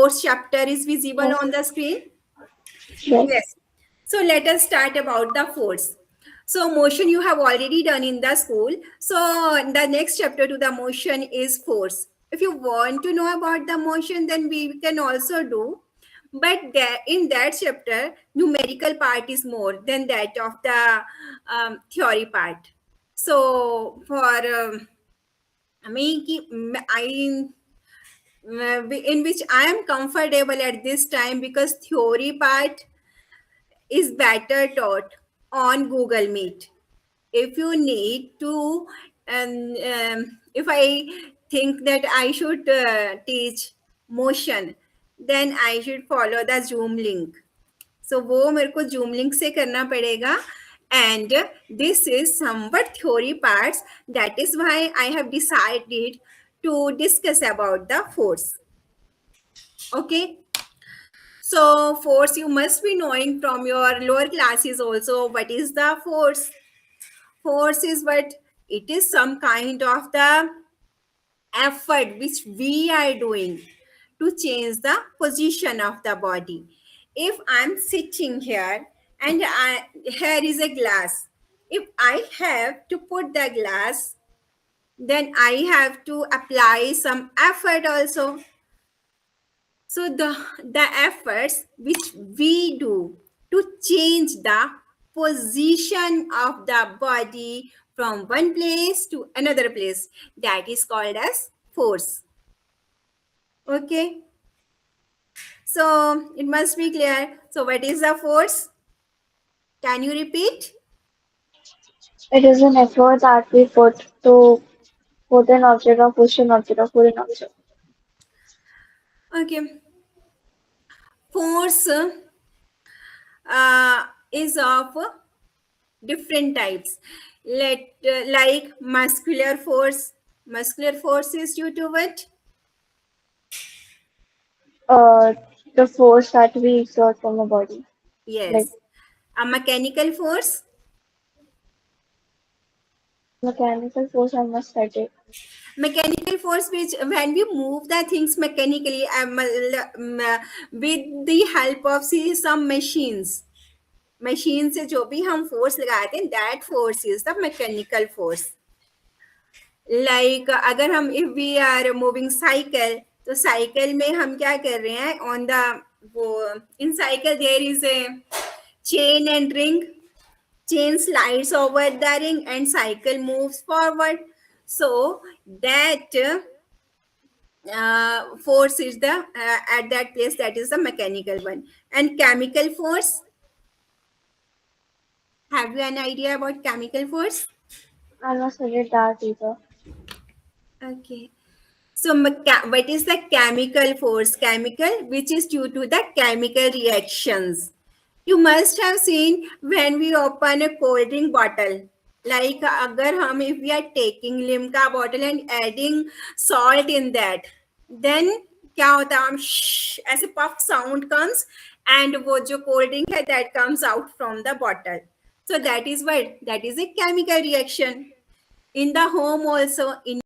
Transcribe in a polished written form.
fourth chapter is visible Yes. on the screen? Yes. Yes. So let us start about the force. So motion you have already done in the school. So the next chapter to the motion is force. If you want to know about the motion, then we can also do. But there, in that chapter, numerical part is more than that of the theory part. So for me, in which I am comfortable at this time, because theory part is better taught on Google Meet. If you need to, and if I think that I should teach motion, then I should follow the Zoom link. So वो मेरे को Zoom link से करना पड़ेगा. And this is somewhat theory parts. That is why I have decided to discuss about the force. Okay. So force, you must be knowing from your lower classes also what is the force. Force is what? It is some kind of the effort which we are doing to change the position of the body. If I'm sitting here and here is a glass, if I have to put the glass, then I have to apply some effort also. So the efforts which we do to change the position of the body from one place to another place, that is called as force. Okay. So it must be clear. So what is the force? Can you repeat? It is an effort that we put to put an object or push an object or pull an object. Okay. Force is of different types. Like muscular force. Muscular force is due to what? Uh, the force that we exert from the body. Like Yes. A mechanical force. mechanical force, I must say it. Mechanical force, which when we move the things mechanically, with the help of see some machines. Machine से जो भी हम force लगाते हैं, that force is the mechanical force. Like अगर हम if we are moving cycle, तो cycle में हम क्या कर रहे हैं, ऑन द वो in cycle there is a chain and ring. Chain slides over the ring and cycle moves forward. So that force is the at that place, that is the mechanical one. And chemical force, have you an idea about chemical force? I must say that either. Okay. So what is the chemical force? Chemical, which is due to the chemical reactions. You must have seen when we open a cold drink bottle. Like अगर हम if we are taking Limca bottle and adding salt in that, then क्या होता है, हम ऐसे puff sound comes and वो जो cold drink है that comes out from the bottle. So that is what, that is a chemical reaction. In the home also, in